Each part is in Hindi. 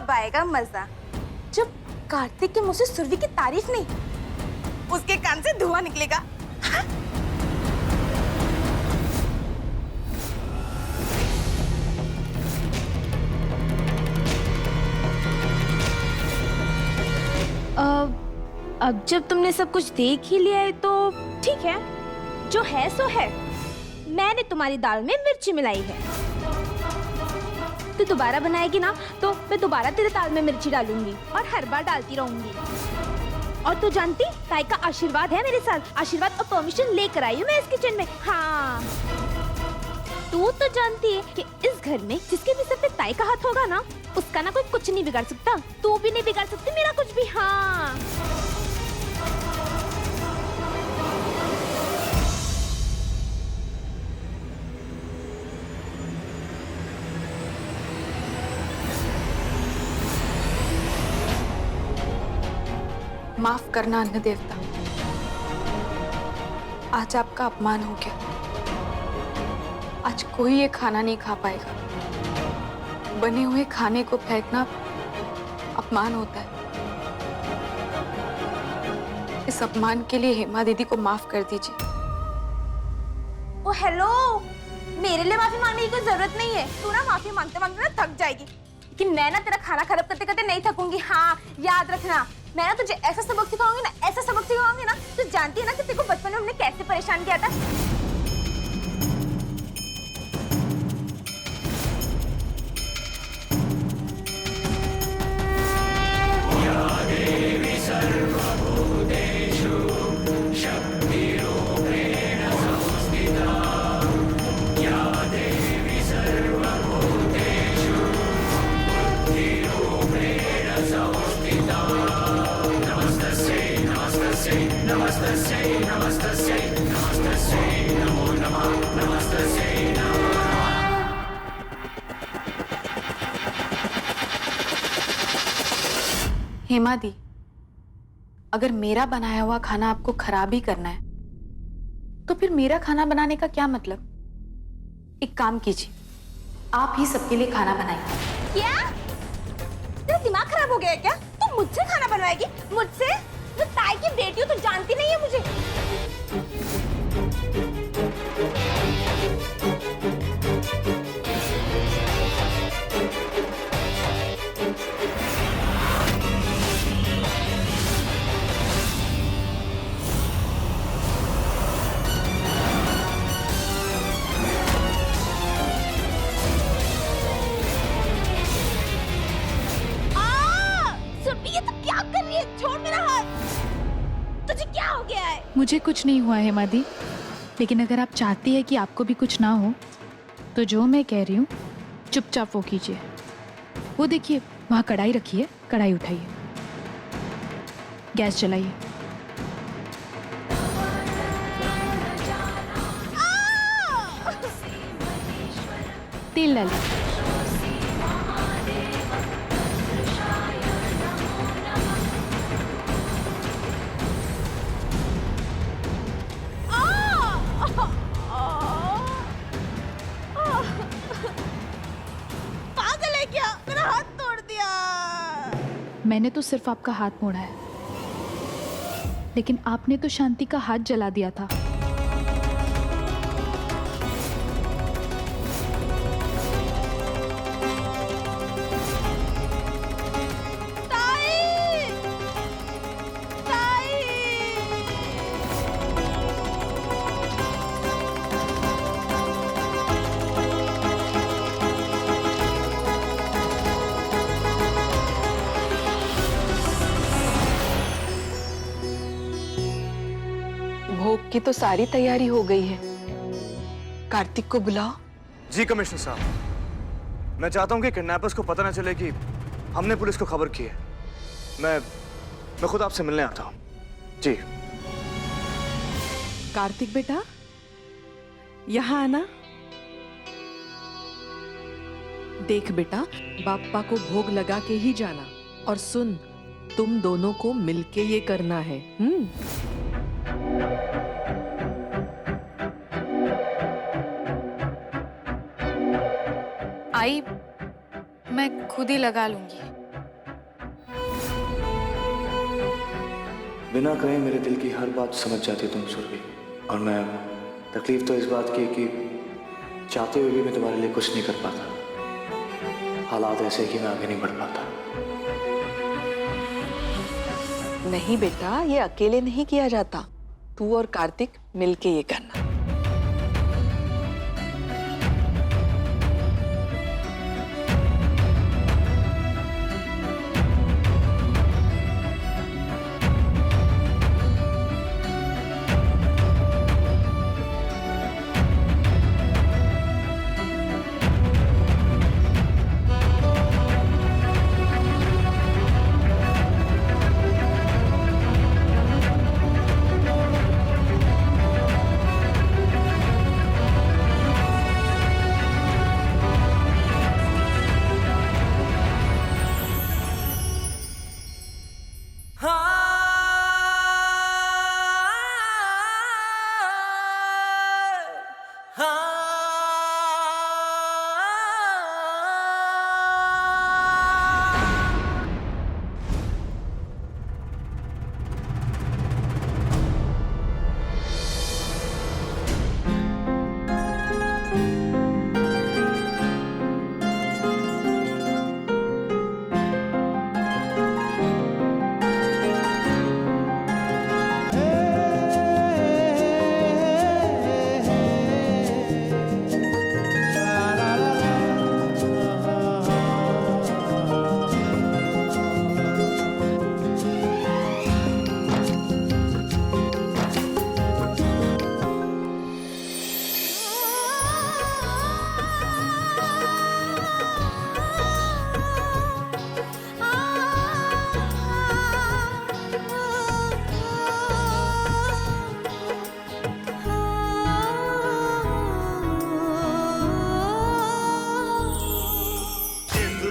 अब आएगा मजा, जब कार्तिक के मुंह से सुरभि की तारीफ नहीं, उसके कान से धुआं निकलेगा। अब जब तुमने सब कुछ देख ही लिया है तो ठीक है, जो है सो है। मैंने तुम्हारी दाल में मिर्ची मिलाई है, तू दोबारा बनाएगी ना तो मैं दोबारा तेरे दाल में मिर्ची डालूंगी और हर बार डालती रहूंगी। और तू जानती, ताई का आशीर्वाद है मेरे साथ, आशीर्वाद और परमिशन लेकर आई हूँ मैं इस किचन में। हाँ, तू तो जानती है कि इस घर में जिसके भी सर पे ताई का हाथ होगा ना, उसका ना कोई कुछ नहीं बिगाड़ सकता, तू भी नहीं बिगाड़ सकती मेरा कुछ भी। हाँ, माफ करना अन्न देवता, आज आपका अपमान हो गया। आज कोई ये खाना नहीं खा पाएगा। बने हुए खाने को फेंकना अपमान होता है। इस अपमान के लिए हेमा दीदी को माफ कर दीजिए। ओ हेलो, मेरे लिए माफी मांगने की कोई जरूरत नहीं है। तू ना माफी मांगते मांगते ना थक जाएगी, लेकिन मैं ना तेरा खाना खराब करते करते नहीं थकूंगी। हाँ, याद रखना, मैं ना तुझे ऐसा सबक सिखाऊंगी ना, ऐसा सबक सिखाऊंगी ना। तू जानती है ना कि तेरे को बचपन में हमने कैसे परेशान किया था। हेमा दी, अगर मेरा बनाया हुआ खाना आपको खराब ही करना है तो फिर मेरा खाना बनाने का क्या मतलब। एक काम कीजिए, आप ही सबके लिए खाना बनाइए। क्या तेरा दिमाग खराब हो गया है क्या? तू मुझसे खाना बनवाएगी? मुझसे? मैं ताई की बेटी हूँ, तू जानती नहीं है मुझे। मुझे कुछ नहीं हुआ है मादी, लेकिन अगर आप चाहती है कि आपको भी कुछ ना हो तो जो मैं कह रही हूँ चुपचाप वो कीजिए। वो देखिए वहाँ कढ़ाई रखी है, कढ़ाई उठाइए, गैस जलाइए। तेल डालिए। मैंने तो सिर्फ आपका हाथ मोड़ा है, लेकिन आपने तो शांति का हाथ जला दिया था। भोग की तो सारी तैयारी हो गई है, कार्तिक को बुलाओ। जी कमिश्नर साहब, मैं चाहता हूं कि किडनैपर्स को पता न चले कि हमने पुलिस को खबर की है। मैं खुद आपसे मिलने आता हूं। जी। कार्तिक बेटा, यहाँ आना। देख बेटा, बाप्पा को भोग लगा के ही जाना, और सुन, तुम दोनों को मिलके ये करना है। आई, मैं खुद ही लगा लूंगी। बिना कहे मेरे दिल की हर बात समझ जाती तुम सुरभि। और मैं तकलीफ तो इस बात की है कि चाहते हुए भी मैं तुम्हारे लिए कुछ नहीं कर पाता। हालात ऐसे कि मैं आगे नहीं बढ़ पाता। नहीं बेटा, ये अकेले नहीं किया जाता। तू और कार्तिक मिलके ये करना।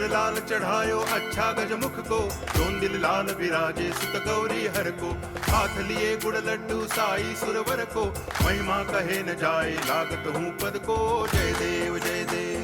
लाल चढ़ायो अच्छा गजमुख को, जोन दिल लाल विराजे सुत गौरी हर को। हाथ लिए गुड़ लड्डू साई सुरवर को, महिमा कहे न जाए लागत हूँ पद को। जय देव जय देव।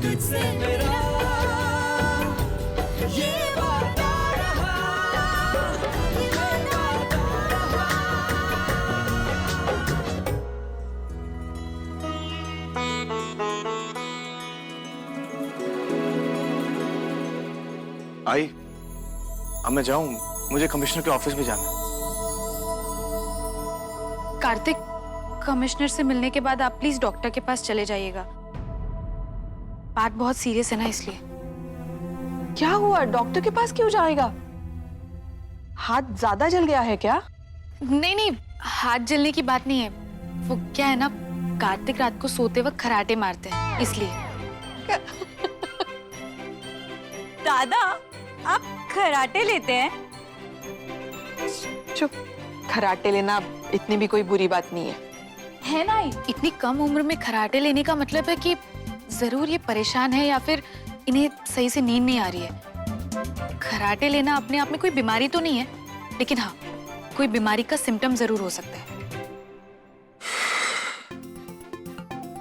तुझसे मेरा ये वादा रहा, ये वादा रहा। आई, अब मैं जाऊं, मुझे कमिश्नर के ऑफिस में जाना है। कार्तिक, कमिश्नर से मिलने के बाद आप प्लीज डॉक्टर के पास चले जाइएगा। बात बहुत सीरियस है ना, इसलिए। क्या हुआ? डॉक्टर के पास क्यों जाएगा? हाथ ज्यादा जल गया है क्या? नहीं नहीं, हाथ जलने की बात नहीं है। वो क्या है ना, कार्तिक रात को सोते वक्त खराटे मारते हैं, इसलिए। दादा, आप खराटे लेते हैं? चुप। खराटे लेना इतनी भी कोई बुरी बात नहीं है ना? इतनी कम उम्र में खराटे लेने का मतलब है कि जरूर ये परेशान है या फिर इन्हें सही से नींद नहीं आ रही है। खराटे लेना अपने आप में कोई बीमारी तो नहीं है, लेकिन हाँ, कोई बीमारी का सिम्टम जरूर हो सकता है।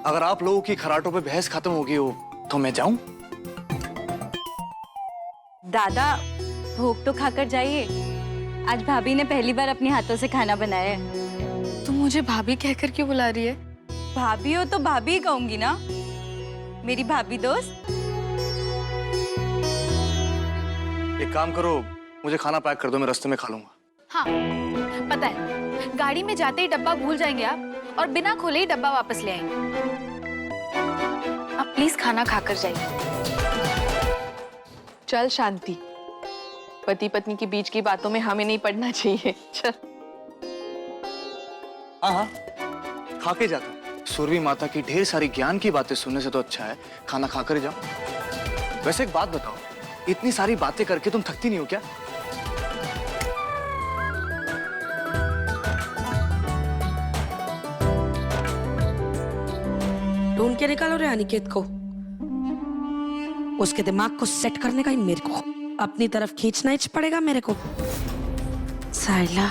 अगर आप लोगों की खराटों पे बहस खत्म हो गई हो तो मैं जाऊं? दादा, भोग तो खाकर जाइए। आज भाभी ने पहली बार अपने हाथों से खाना बनाया है। तुम मुझे भाभी कहकर क्यों बुला रही है? भाभी हो तो भाभी ही कहूंगी ना, मेरी भाभी दोस्त। एक काम करो, मुझे खाना पैक कर दो, मैं रास्ते में खा लूंगा। हाँ, पता है, गाड़ी में जाते ही डब्बा भूल जाएंगे आप और बिना खोले ही डब्बा वापस ले आएंगे। आप प्लीज खाना खाकर जाइए। चल शांति, पति पत्नी के बीच की बातों में हमें नहीं पड़ना चाहिए। चल। हाँ हाँ, खा के जाता हूँ। सुरभि माता की ढेर सारी ज्ञान की बातें सुनने से तो अच्छा है खाना खाकर ही जाओ। वैसे एक बात बताओ, इतनी सारी बातें करके तुम थकती नहीं हो क्या? के निकालो रे अनिकेत को। उसके दिमाग को सेट करने का ही मेरे को अपनी तरफ खींचना ही पड़ेगा मेरे को। साइला,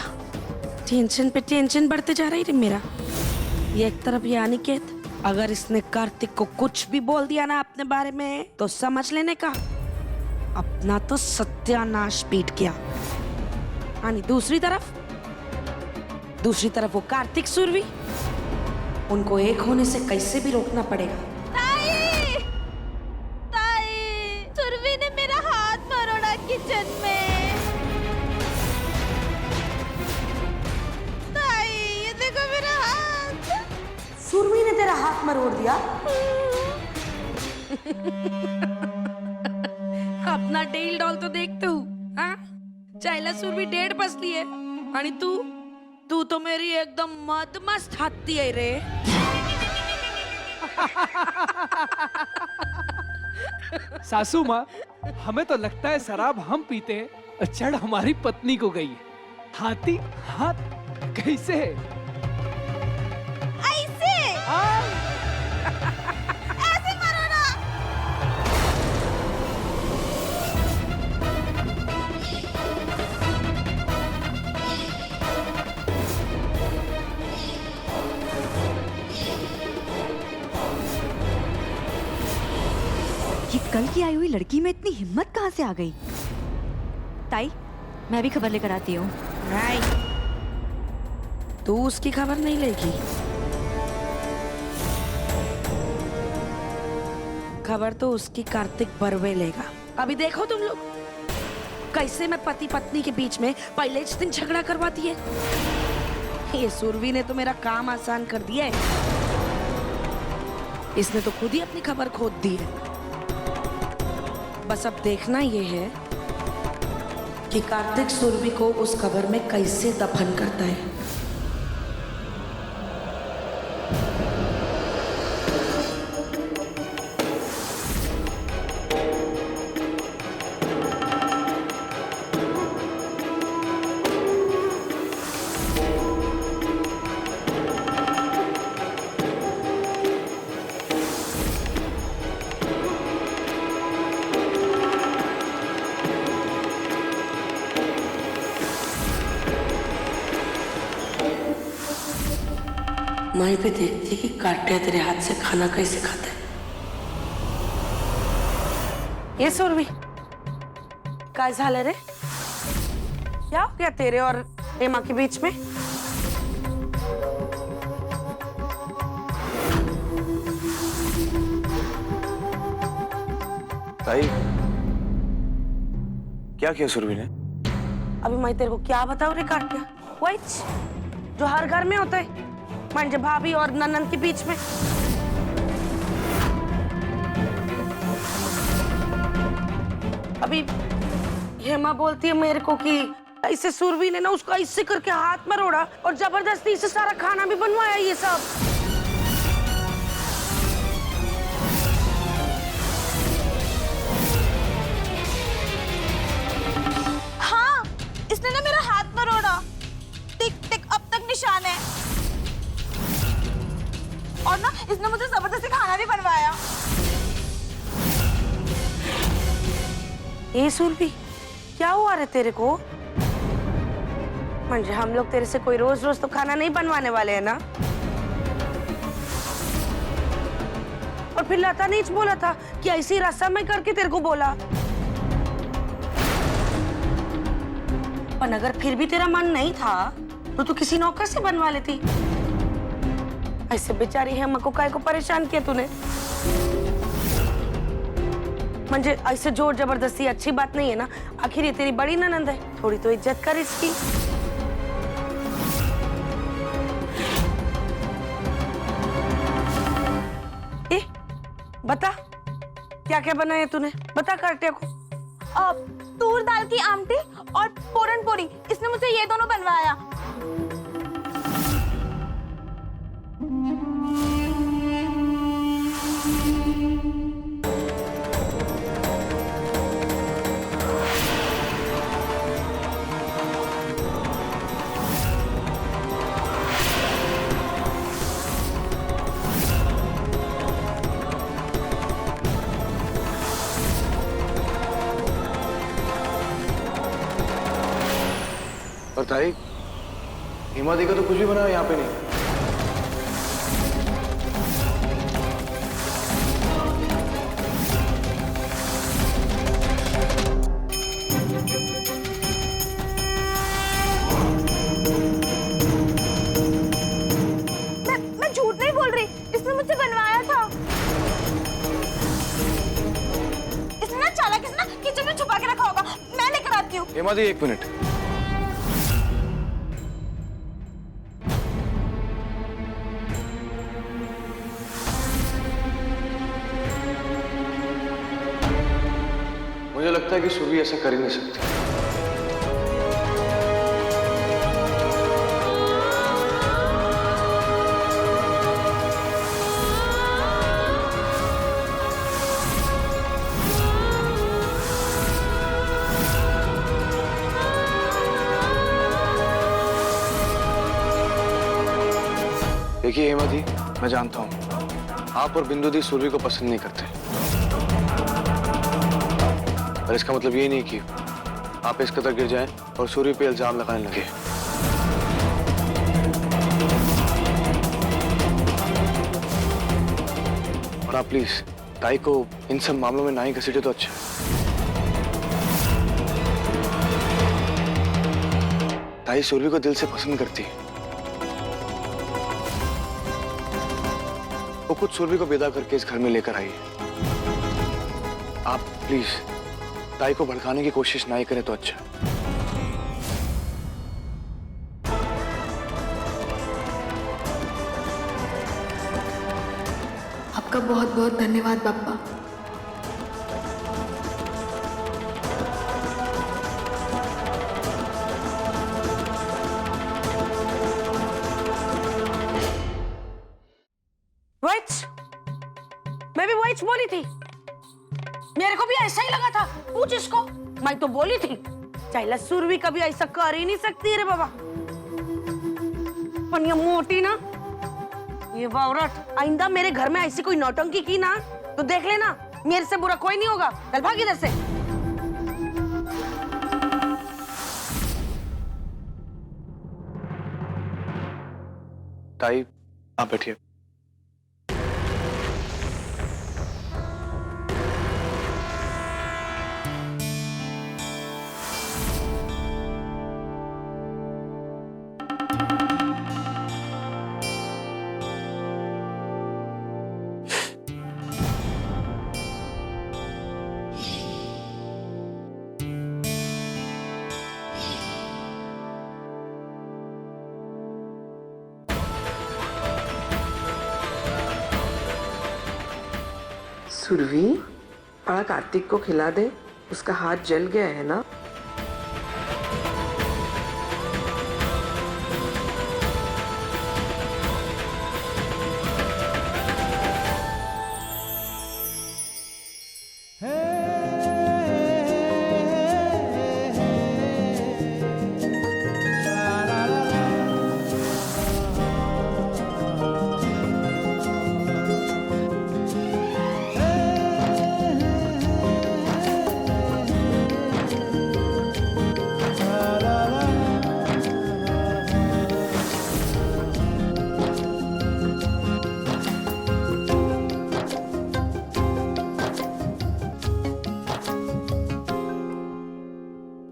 टेंशन पे टेंशन बढ़ते जा रही रे मेरा। ये एक तरफ ये अनिकेत, अगर इसने कार्तिक को कुछ भी बोल दिया ना अपने बारे में तो समझ लेने का अपना तो सत्यानाश पीट गया। यानी दूसरी तरफ वो कार्तिक सुरभि, उनको एक होने से कैसे भी रोकना पड़ेगा। ताई, ताई, सुरभि ने मेरा हाथ मरोड़ा किचन में। ताई, ये देखो मेरा हाथ। सुरभि ने तेरा हाथ मरोड़ दिया? अपना डेल डॉल तो देखते हूँ, हाँ? चाइला सुरभि डेढ़ बसली है, आणि तू तो मेरी एकदम मदमस्त हाथी है रे। सासू माँ, हमें तो लगता है शराब हम पीते हैं, चढ़ हमारी पत्नी को गई है। हाथी हाथ कैसे? ऐसे ऐसे मरो ना। ये कल की आई हुई लड़की में इतनी हिम्मत कहाँ से आ गई? ताई, मैं भी खबर लेकर आती हूँ। नहीं, तू उसकी खबर नहीं लेगी। खबर तो उसकी कार्तिक बर्वे लेगा। अभी देखो तुम लोग कैसे मैं पति पत्नी के बीच में पहले दिन झगड़ा करवाती है। ये सुरभि ने तो मेरा काम आसान कर दिया है। इसने तो खुद ही अपनी खबर खोद दी है। बस अब देखना ये है कि कार्तिक सुरभि को उस खबर में कैसे दफन करता है। मैं भी देखती कि काटिया तेरे हाथ से खाना कैसे खाता है। ये सुरभि, काय झालं रे? क्या हो गया तेरे और हेमा के बीच में? ताई, क्या किया सुरभि ने? अभी मैं तेरे को क्या बताऊं रे काटिया? वही जो हर घर में होता है, म्हणजे भाभी और ननंद के बीच में। अभी हेमा बोलती है मेरे को कि ऐसे सुरभि ने ना उसको ऐसे करके हाथ में रोड़ा और जबरदस्ती से सारा खाना भी बनवाया ये सब। हाँ, इसने ना मेरा हाथ मरोड़ा। टिक टिक अब तक निशान है। और ना इसने मुझे जबरदस्ती खाना भी बनवाया। ए सुरभि, क्या हुआ रे तेरे को? म्हणजे हम लोग तेरे से कोई रोज रोज तो खाना नहीं बनवाने वाले हैं ना? और फिर लता ने बोला था कि ऐसी रस्म में करके तेरे को बोला। पर अगर फिर भी तेरा मन नहीं था तो तू किसी नौकर से बनवा लेती। ऐसे बेचारी हेमा को काय को परेशान किया तूने? म्हणजे ऐसे जोर जबरदस्ती अच्छी बात नहीं है ना। आखिर ये तेरी बड़ी ननंद है, थोड़ी तो इज्जत कर इसकी। ए, बता क्या क्या बनाया तूने? बता काटिया को। तूर दाल की आमटी और पूरन पूरी, इसने मुझे ये दोनों बनवाया। और ताई, हेमा दी का तो कुछ भी बना यहाँ पे नहीं। मैं झूठ नहीं बोल रही, इसने मुझसे बनवाया था। इसने ना चालाक इसने ना किचन में छुपा के रखा होगा। मैं लेकर आती हूँ। हेमा दी, 1 मिनट। मुझे लगता है कि सुरभि ऐसा कर ही नहीं सकती। देखिए हेमा दी, मैं जानता हूं आप और बिंदु दी सुरभि को पसंद नहीं करते, पर इसका मतलब ये नहीं कि आप इस कदर गिर जाएं और सूर्य पे इल्जाम लगाने लगे। और आप प्लीज ताई को इन सब मामलों में ना ही घसीटे तो अच्छा। ताई सूर्य को दिल से पसंद करती है। वो खुद सूर्य को विदा करके इस घर में लेकर आई है। आप प्लीज ताई को भड़काने की कोशिश ना ही करें तो अच्छा। आपका बहुत बहुत धन्यवाद पापा। मैं भी वही बोली थी, मेरे को भी ऐसा ही लगा था। पूछ इसको, मैं तो बोली थी चाइला सुरभि कभी ऐसा कर ही नहीं सकती रे बाबा। पर ये मोटी ना, ये औरत आइंदा मेरे घर में ऐसी कोई नौटंकी की ना तो देख लेना, मेरे से बुरा कोई नहीं होगा। चल भाग इधर से। ताई आप बैठिए। सुरभि, बड़ा कार्तिक को खिला दे, उसका हाथ जल गया है ना।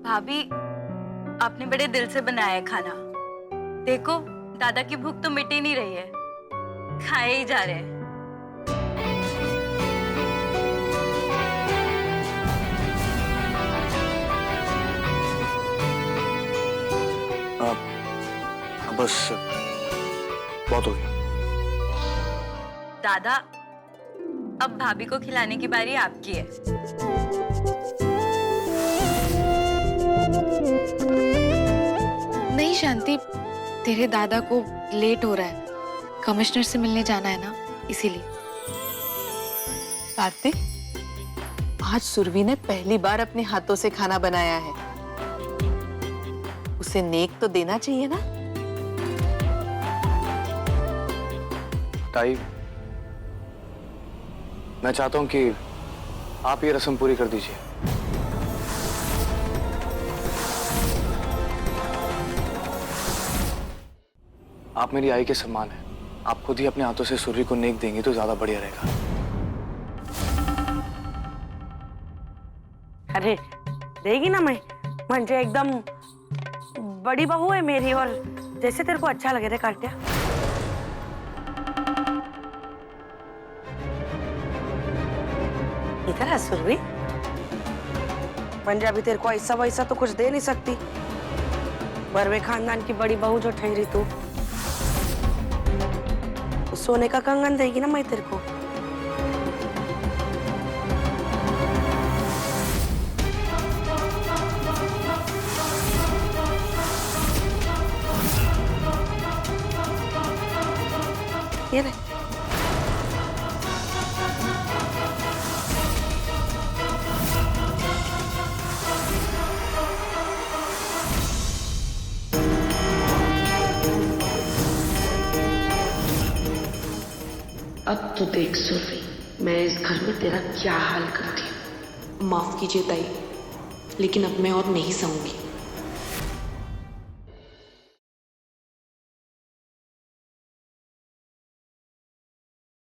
भाभी, आपने बड़े दिल से बनाया है खाना। देखो, दादा की भूख तो मिट ही नहीं रही है, खाए ही जा रहे हैं। बस बहुत हो गया। दादा, अब भाभी को खिलाने की बारी आपकी है। नहीं शांति, तेरे दादा को लेट हो रहा है, कमिश्नर से मिलने जाना है ना, इसीलिए। कार्तिक, आज सुरभि ने पहली बार अपने हाथों से खाना बनाया है, उसे नेक तो देना चाहिए ना। ताई, मैं चाहता हूं कि आप ये रस्म पूरी कर दीजिए। आप मेरी आई के समान है। आप खुद ही अपने हाथों से सुरभि को नेक देंगी तो ज्यादा बढ़िया रहेगा। अरे देगी ना मैं, म्हणजे एकदम बड़ी बहू है मेरी, और जैसे तेरे को अच्छा लगे रे कार्ट्या। इधर आ सुरभि, म्हणजे अभी तेरे को ऐसा वैसा तो कुछ दे नहीं सकती। बर्वे खानदान की बड़ी बहू जो ठहरी तू, सोने का कंगन देगी ना मैं तेरे को। ये ले। अब तो देख सुरभि, मैं इस घर में तेरा क्या हाल करती हूँ। माफ कीजिए ताई, लेकिन अब मैं और नहीं सहूंगी।